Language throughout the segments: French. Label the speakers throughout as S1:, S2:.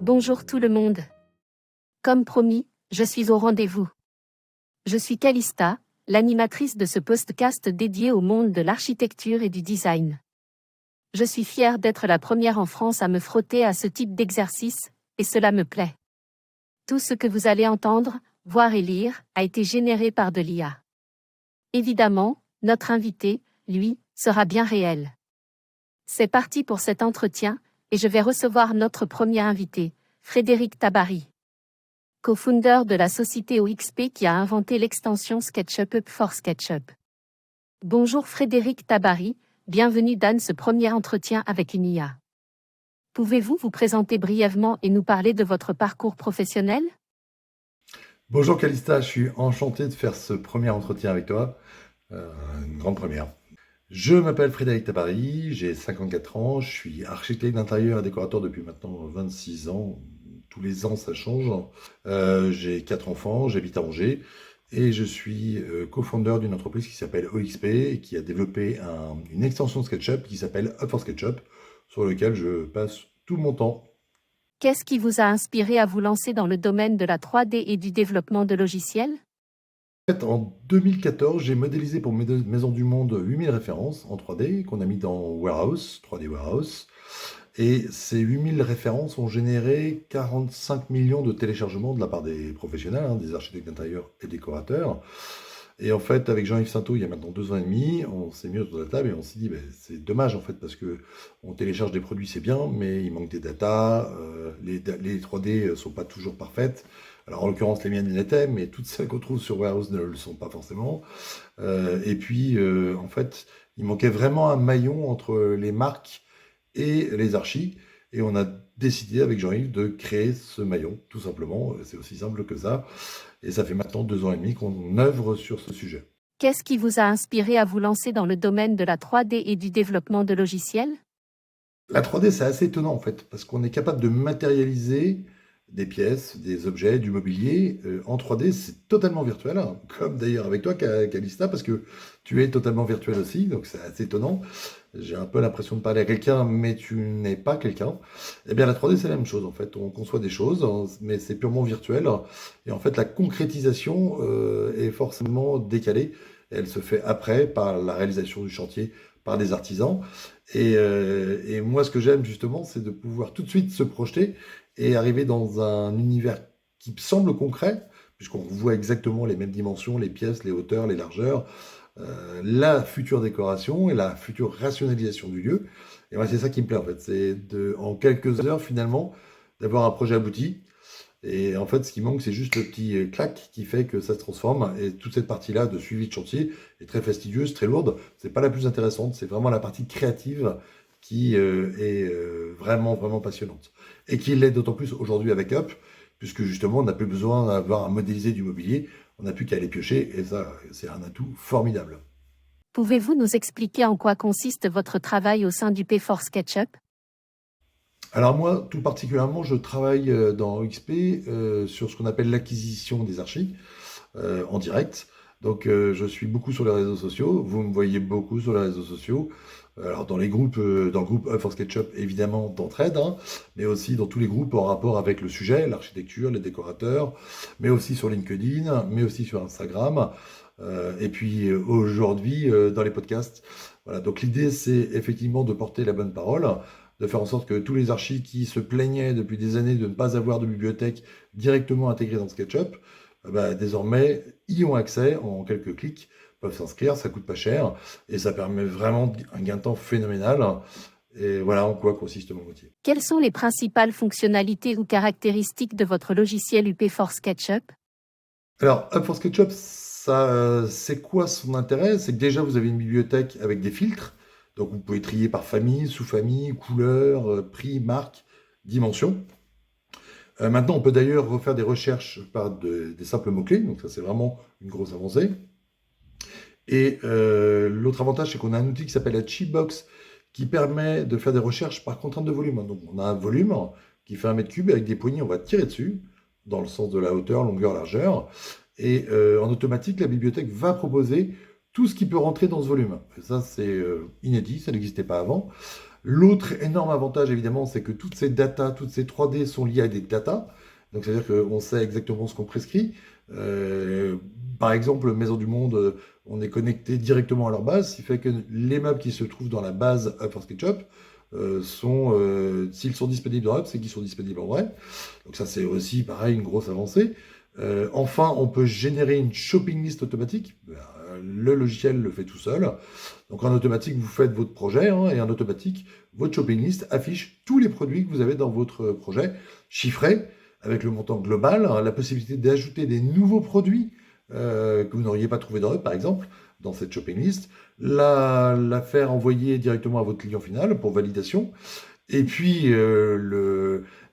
S1: Bonjour tout le monde. Comme promis, je suis au rendez-vous. Je suis Calista, l'animatrice de ce podcast dédié au monde de l'architecture et du design. Je suis fière d'être la première en France à me frotter à ce type d'exercice, et cela me plaît. Tout ce que vous allez entendre, voir et lire, a été généré par de l'IA. Évidemment, notre invité, lui, sera bien réel. C'est parti pour cet entretien, et je vais recevoir notre premier invité, Frédéric Tabary, co-founder de la société OXP qui a inventé l'extension SketchUp Up for SketchUp. Bonjour Frédéric Tabary, bienvenue dans ce premier entretien avec une IA. Pouvez-vous vous présenter brièvement et nous parler de votre parcours professionnel ?
S2: Bonjour Calista, je suis enchanté de faire ce premier entretien avec toi, une grande première. Je m'appelle Frédéric Tabary, j'ai 54 ans, je suis architecte d'intérieur et décorateur depuis maintenant 26 ans. Tous les ans ça change. J'ai 4 enfants, j'habite à Angers et je suis co-founder d'une entreprise qui s'appelle OXP et qui a développé une extension de SketchUp qui s'appelle Up for SketchUp, sur lequel je passe tout mon temps.
S1: Qu'est-ce qui vous a inspiré à vous lancer dans le domaine de la 3D et du développement de logiciels ?
S2: En fait, en 2014, j'ai modélisé pour Maison du Monde 8000 références en 3D qu'on a mis dans Warehouse, 3D Warehouse. Et ces 8000 références ont généré 45 millions de téléchargements de la part des professionnels, des architectes d'intérieur et décorateurs. Et en fait, avec Jean-Yves Sainteau, il y a maintenant 2 ans et demi, on s'est mis autour de la table et on s'est dit, c'est dommage en fait, parce que on télécharge des produits, c'est bien, mais il manque des datas, les 3D ne sont pas toujours parfaites. Alors en l'occurrence, les miennes l'étaient, mais toutes celles qu'on trouve sur Warehouse ne le sont pas forcément. Et puis, en fait, il manquait vraiment un maillon entre les marques et les archis. Et on a décidé avec Jean-Yves de créer ce maillon, tout simplement. C'est aussi simple que ça. Et ça fait maintenant 2 ans et demi qu'on œuvre sur ce sujet.
S1: Qu'est-ce qui vous a inspiré à vous lancer dans le domaine de la 3D et du développement de logiciels ?
S2: La 3D, c'est assez étonnant en fait, parce qu'on est capable de matérialiser des pièces, des objets, du mobilier en 3D. C'est totalement virtuel, comme d'ailleurs avec toi, Calista, parce que tu es totalement virtuel aussi, donc c'est assez étonnant. J'ai un peu l'impression de parler à quelqu'un, mais tu n'es pas quelqu'un. Eh bien, la 3D, c'est la même chose en fait. On conçoit des choses, mais c'est purement virtuel. Et en fait, la concrétisation est forcément décalée. Elle se fait après par la réalisation du chantier par des artisans. Et moi, ce que j'aime justement, c'est de pouvoir tout de suite se projeter et arriver dans un univers qui semble concret, puisqu'on voit exactement les mêmes dimensions, les pièces, les hauteurs, les largeurs, la future décoration et la future rationalisation du lieu. Et moi, c'est ça qui me plaît en fait, c'est en quelques heures finalement, d'avoir un projet abouti. Et en fait, ce qui manque, c'est juste le petit clac qui fait que ça se transforme. Et toute cette partie-là de suivi de chantier est très fastidieuse, très lourde. C'est pas la plus intéressante. C'est vraiment la partie créative qui est vraiment, vraiment passionnante. Et qui l'est d'autant plus aujourd'hui avec Up, puisque justement, on n'a plus besoin d'avoir à modéliser du mobilier. On n'a plus qu'à aller piocher. Et ça, c'est un atout formidable.
S1: Pouvez-vous nous expliquer en quoi consiste votre travail au sein du P4 SketchUp ?
S2: Alors moi, tout particulièrement, je travaille dans XP sur ce qu'on appelle l'acquisition des archives en direct. Donc je suis beaucoup sur les réseaux sociaux. Vous me voyez beaucoup sur les réseaux sociaux. Alors dans les groupes, dans le groupe Up for SketchUp, évidemment d'entraide, mais aussi dans tous les groupes en rapport avec le sujet, l'architecture, les décorateurs, mais aussi sur LinkedIn, mais aussi sur Instagram. Et puis aujourd'hui dans les podcasts. Voilà, donc l'idée c'est effectivement de porter la bonne parole, de faire en sorte que tous les archis qui se plaignaient depuis des années de ne pas avoir de bibliothèque directement intégrée dans SketchUp, désormais y ont accès en quelques clics, peuvent s'inscrire, ça coûte pas cher et ça permet vraiment un gain de temps phénoménal. Et voilà en quoi consiste mon métier.
S1: Quelles sont les principales fonctionnalités ou caractéristiques de votre logiciel UP4 SketchUp ?
S2: Alors, Up for SketchUp, ça, c'est quoi son intérêt? C'est que déjà, vous avez une bibliothèque avec des filtres. Donc, vous pouvez trier par famille, sous-famille, couleur, prix, marque, dimension. Maintenant, on peut d'ailleurs refaire des recherches par des simples mots-clés. Donc, ça, c'est vraiment une grosse avancée. Et l'autre avantage, c'est qu'on a un outil qui s'appelle la Chipbox qui permet de faire des recherches par contrainte de volume. Donc, on a un volume qui fait 1 m3 avec des poignées, on va tirer dessus dans le sens de la hauteur, longueur, largeur. Et en automatique, la bibliothèque va proposer tout ce qui peut rentrer dans ce volume. Et ça, c'est inédit, ça n'existait pas avant. L'autre énorme avantage, évidemment, c'est que toutes ces datas, toutes ces 3D sont liées à des datas. Donc, c'est-à-dire qu'on sait exactement ce qu'on prescrit. Euh, Par exemple, Maison du Monde, on est connecté directement à leur base, ce qui fait que les meubles qui se trouvent dans la base Up for SketchUp s'ils sont disponibles dans Up, c'est qu'ils sont disponibles en vrai. Donc ça, c'est aussi, pareil, une grosse avancée. Enfin, on peut générer une shopping list automatique. Le logiciel le fait tout seul. Donc en automatique, vous faites votre projet hein, et en automatique, votre shopping list affiche tous les produits que vous avez dans votre projet, chiffrés, avec le montant global, hein, la possibilité d'ajouter des nouveaux produits que vous n'auriez pas trouvé dans eux, par exemple, dans cette shopping list, la faire envoyer directement à votre client final pour validation. Et puis,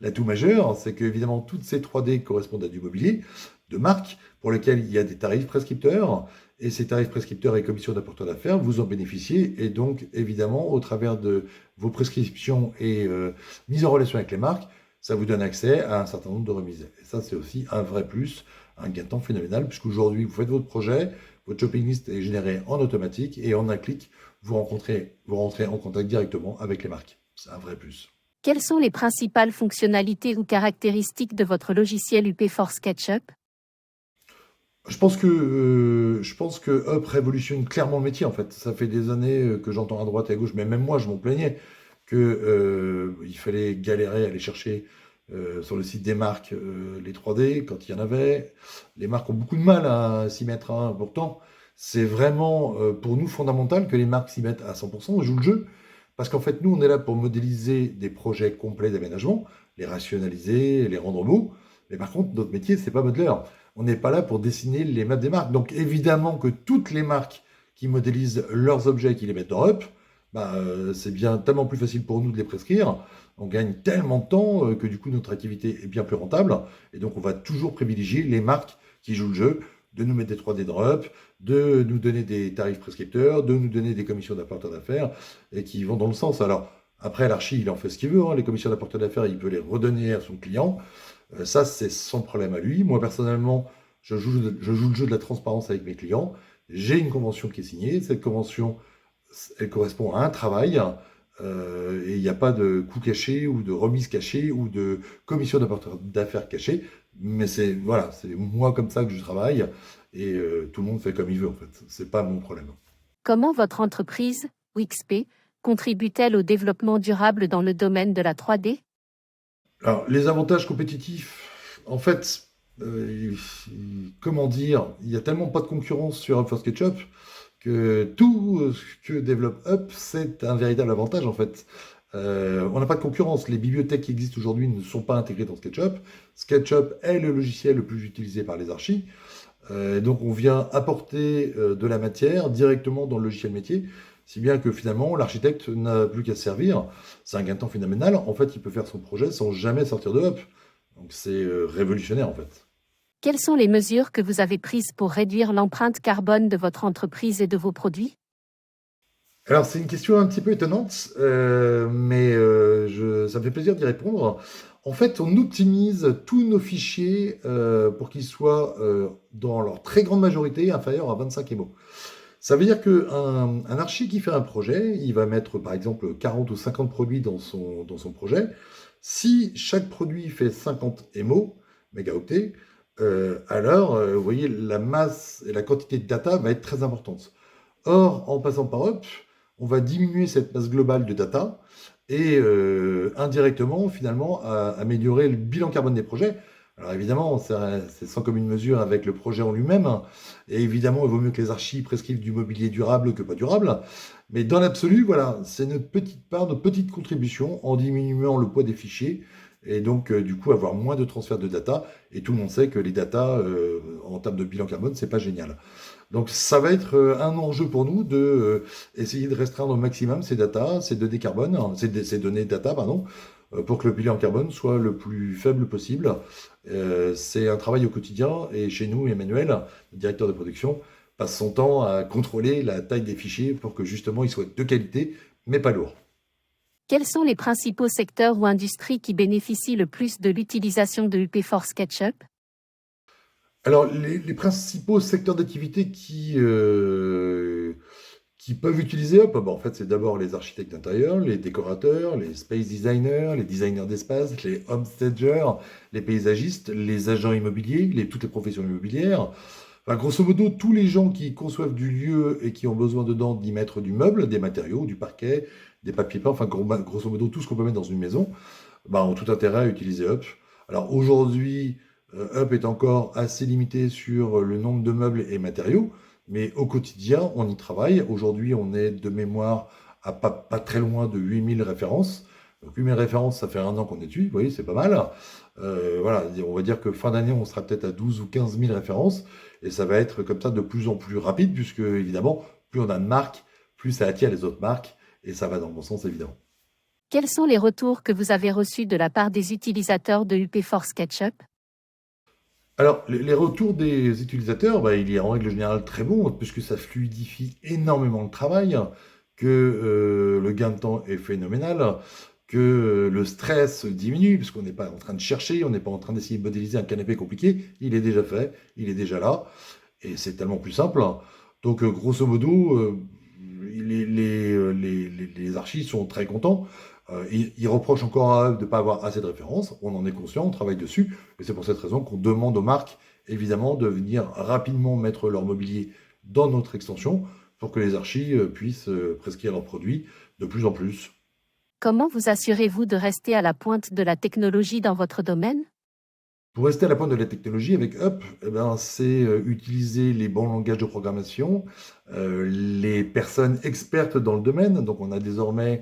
S2: l'atout majeur, c'est que évidemment toutes ces 3D correspondent à du mobilier de marque pour lequel il y a des tarifs prescripteurs. Et ces tarifs prescripteurs et commissions d'apporteurs d'affaires, vous en bénéficiez. Et donc, évidemment, au travers de vos prescriptions et mise en relation avec les marques, ça vous donne accès à un certain nombre de remises. Et ça, c'est aussi un vrai plus, un gain de temps phénoménal, puisqu'aujourd'hui, vous faites votre projet, votre shopping list est générée en automatique, et en un clic, vous rentrez en contact directement avec les marques. C'est un vrai plus.
S1: Quelles sont les principales fonctionnalités ou caractéristiques de votre logiciel UP for SketchUp?
S2: Je pense que Up révolutionne clairement le métier en fait. Ça fait des années que j'entends à droite et à gauche, mais même moi je m'en plaignais que il fallait galérer à aller chercher sur le site des marques les 3D quand il y en avait. Les marques ont beaucoup de mal à s'y mettre, hein. Pourtant, c'est vraiment pour nous fondamental que les marques s'y mettent à 100%, jouent le jeu. Parce qu'en fait, nous, on est là pour modéliser des projets complets d'aménagement, les rationaliser, les rendre beaux. Mais par contre, notre métier, c'est pas modeler. On n'est pas là pour dessiner les maps des marques. Donc évidemment que toutes les marques qui modélisent leurs objets et qui les mettent en up, c'est bien tellement plus facile pour nous de les prescrire. On gagne tellement de temps que du coup notre activité est bien plus rentable. Et donc on va toujours privilégier les marques qui jouent le jeu, de nous mettre des 3D drop, de nous donner des tarifs prescripteurs, de nous donner des commissions d'apporteurs d'affaires et qui vont dans le sens. Alors après l'archi, il en fait ce qu'il veut, hein. Les commissions d'apporteurs d'affaires, il peut les redonner à son client. Ça, c'est son problème à lui. Moi, personnellement, je joue le jeu de la transparence avec mes clients. J'ai une convention qui est signée. Cette convention, elle correspond à un travail. Et il n'y a pas de coût caché ou de remise cachée ou de commission d'affaires cachée. Mais c'est voilà, c'est moi comme ça que je travaille. Et tout le monde fait comme il veut, en fait. C'est pas mon problème.
S1: Comment votre entreprise, Wixp, contribue-t-elle au développement durable dans le domaine de la 3D?
S2: Alors, les avantages compétitifs, en fait, comment dire, il n'y a tellement pas de concurrence sur Up for SketchUp que tout ce que développe Up, c'est un véritable avantage en fait. On n'a pas de concurrence. Les bibliothèques qui existent aujourd'hui ne sont pas intégrées dans SketchUp. SketchUp est le logiciel le plus utilisé par les archis. Donc on vient apporter de la matière directement dans le logiciel métier, si bien que finalement l'architecte n'a plus qu'à se servir. C'est un gain de temps phénoménal. En fait, il peut faire son projet sans jamais sortir de Up. Donc c'est révolutionnaire en fait.
S1: Quelles sont les mesures que vous avez prises pour réduire l'empreinte carbone de votre entreprise et de vos produits?
S2: Alors c'est une question un petit peu étonnante, mais ça me fait plaisir d'y répondre. En fait, on optimise tous nos fichiers pour qu'ils soient, dans leur très grande majorité, inférieurs à 25 MO. Ça veut dire qu'un archi qui fait un projet, il va mettre par exemple 40 ou 50 produits dans son projet. Si chaque produit fait 50 MO, mégaoctets, alors vous voyez, la masse et la quantité de data va être très importante. Or, en passant par Up, on va diminuer cette masse globale de data et indirectement, finalement, améliorer le bilan carbone des projets. Alors évidemment, c'est sans commune mesure avec le projet en lui-même, hein. Et évidemment, il vaut mieux que les archis prescrivent du mobilier durable que pas durable. Mais dans l'absolu, voilà, c'est notre petite part, notre petite contribution en diminuant le poids des fichiers. Et donc, du coup, avoir moins de transfert de data. Et tout le monde sait que les data, en termes de bilan carbone, c'est pas génial. Donc ça va être un enjeu pour nous de essayer de restreindre au maximum ces data, ces données carbone, hein, ces données data, pardon, pour que le bilan carbone soit le plus faible possible. C'est un travail au quotidien et chez nous, Emmanuel, le directeur de production, passe son temps à contrôler la taille des fichiers pour que justement ils soient de qualité, mais pas lourds.
S1: Quels sont les principaux secteurs ou industries qui bénéficient le plus de l'utilisation de UP for SketchUp?
S2: Alors les principaux secteurs d'activité qui peuvent utiliser Up. En fait, c'est d'abord les architectes d'intérieur, les décorateurs, les space designers, les designers d'espace, les homestagers, les paysagistes, les agents immobiliers, toutes les professions immobilières. Enfin, grosso modo, tous les gens qui conçoivent du lieu et qui ont besoin dedans d'y mettre du meuble, des matériaux, du parquet, des papiers peints, enfin, grosso modo, tout ce qu'on peut mettre dans une maison, bah, ont tout intérêt à utiliser Up. Alors aujourd'hui, Up est encore assez limité sur le nombre de meubles et matériaux, mais au quotidien, on y travaille. Aujourd'hui, on est de mémoire à pas très loin de 8000 références. Donc 8000 références, ça fait un an qu'on est dessus, vous voyez, c'est pas mal. Voilà, on va dire que fin d'année, on sera peut-être à 12 ou 15 000 références, et ça va être comme ça de plus en plus rapide, puisque évidemment, plus on a de marques, plus ça attire les autres marques, et ça va dans le bon sens, évidemment.
S1: Quels sont les retours que vous avez reçus de la part des utilisateurs de UP for SketchUp?
S2: Alors, les retours des utilisateurs, bah, il est en règle générale très bon, puisque ça fluidifie énormément le travail, que le gain de temps est phénoménal, que le stress diminue, puisqu'on n'est pas en train de chercher, on n'est pas en train d'essayer de modéliser un canapé compliqué, il est déjà fait, il est déjà là, et c'est tellement plus simple. Donc, grosso modo, les archis sont très contents. Ils reprochent encore à eux de ne pas avoir assez de références. On en est conscient, on travaille dessus. Et c'est pour cette raison qu'on demande aux marques, évidemment, de venir rapidement mettre leur mobilier dans notre extension pour que les archis puissent prescrire leurs produits de plus en plus.
S1: Comment vous assurez-vous de rester à la pointe de la technologie dans votre domaine?
S2: Pour rester à la pointe de la technologie avec Up, eh ben, c'est utiliser les bons langages de programmation, les personnes expertes dans le domaine. Donc on a désormais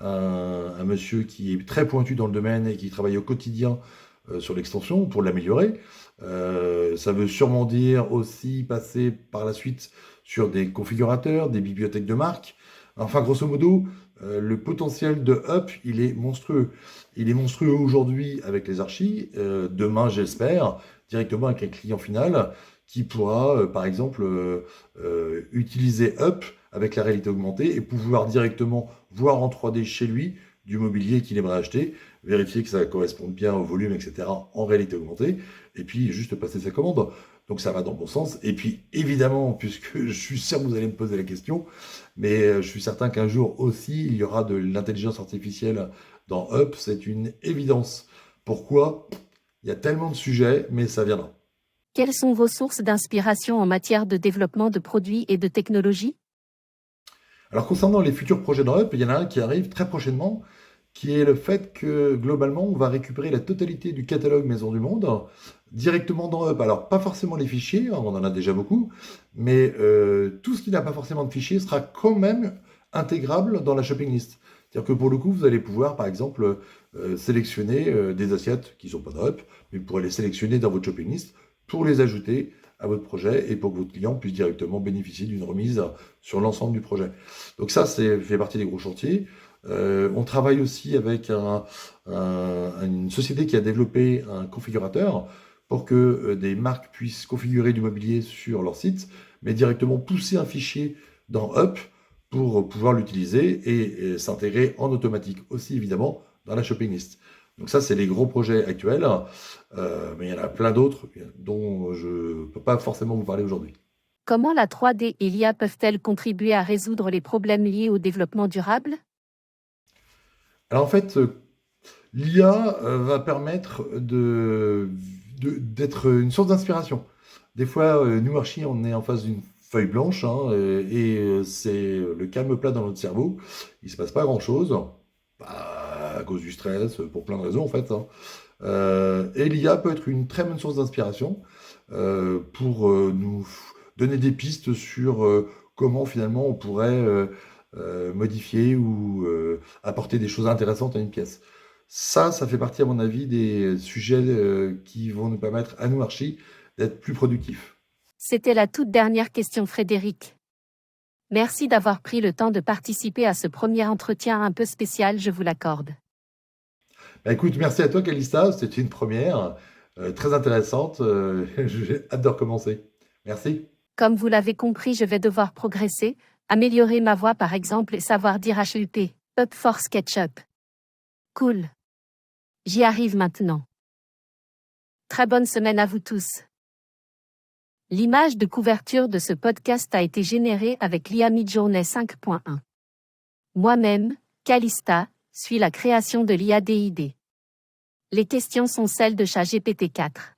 S2: un monsieur qui est très pointu dans le domaine et qui travaille au quotidien sur l'extension pour l'améliorer. Ça veut sûrement dire aussi passer par la suite sur des configurateurs, des bibliothèques de marque. Enfin, grosso modo, le potentiel de Up, il est monstrueux. Il est monstrueux aujourd'hui avec les archis. Demain, j'espère, directement avec un client final qui pourra, par exemple, utiliser Up avec la réalité augmentée et pouvoir directement voir en 3D chez lui du mobilier qu'il aimerait acheter, vérifier que ça corresponde bien au volume, etc. en réalité augmentée, et puis juste passer sa commande. Donc ça va dans le bon sens. Et puis évidemment, puisque je suis sûr que vous allez me poser la question, mais je suis certain qu'un jour aussi, il y aura de l'intelligence artificielle dans Up, c'est une évidence. Pourquoi? Il y a tellement de sujets, mais ça viendra.
S1: Quelles sont vos sources d'inspiration en matière de développement de produits et de technologies?
S2: Alors concernant les futurs projets dans Up, il y en a un qui arrive très prochainement, qui est le fait que globalement, on va récupérer la totalité du catalogue Maison du Monde directement dans Up. Alors pas forcément les fichiers, hein, on en a déjà beaucoup, mais tout ce qui n'a pas forcément de fichiers sera quand même intégrable dans la shopping list. C'est-à-dire que pour le coup, vous allez pouvoir, par exemple, sélectionner des assiettes qui ne sont pas dans Up, mais vous pourrez les sélectionner dans votre shopping list pour les ajouter à votre projet et pour que votre client puisse directement bénéficier d'une remise sur l'ensemble du projet. Donc ça, fait partie des gros chantiers. On travaille aussi avec une société qui a développé un configurateur pour que des marques puissent configurer du mobilier sur leur site, mais directement pousser un fichier dans Up pour pouvoir l'utiliser et s'intégrer en automatique aussi, évidemment, dans la shopping list. Donc ça, c'est les gros projets actuels, mais il y en a plein d'autres dont je ne peux pas forcément vous parler aujourd'hui.
S1: Comment la 3D et l'IA peuvent-elles contribuer à résoudre les problèmes liés au développement durable?
S2: Alors en fait, l'IA va permettre d'être une source d'inspiration. Des fois, nous, archi, on est en face d'une feuille blanche, hein, et c'est le calme plat dans notre cerveau. Il ne se passe pas grand-chose, bah, à cause du stress, pour plein de raisons en fait, hein. Et l'IA peut être une très bonne source d'inspiration pour nous donner des pistes sur comment finalement on pourrait modifier ou apporter des choses intéressantes à une pièce. Ça fait partie, à mon avis, des sujets qui vont nous permettre, à nous, archi, d'être plus productifs.
S1: C'était la toute dernière question, Frédéric. Merci d'avoir pris le temps de participer à ce premier entretien un peu spécial, je vous l'accorde.
S2: Bah, écoute, merci à toi, Calista. C'était une première très intéressante. J'ai hâte de recommencer. Merci.
S1: Comme vous l'avez compris, je vais devoir progresser, améliorer ma voix par exemple et savoir dire HUP, Up for SketchUp. Cool. J'y arrive maintenant. Très bonne semaine à vous tous. L'image de couverture de ce podcast a été générée avec l'IA Midjourney 5.1. Moi-même, Calista, suis la création de l'IA DID. Les questions sont celles de ChatGPT 4.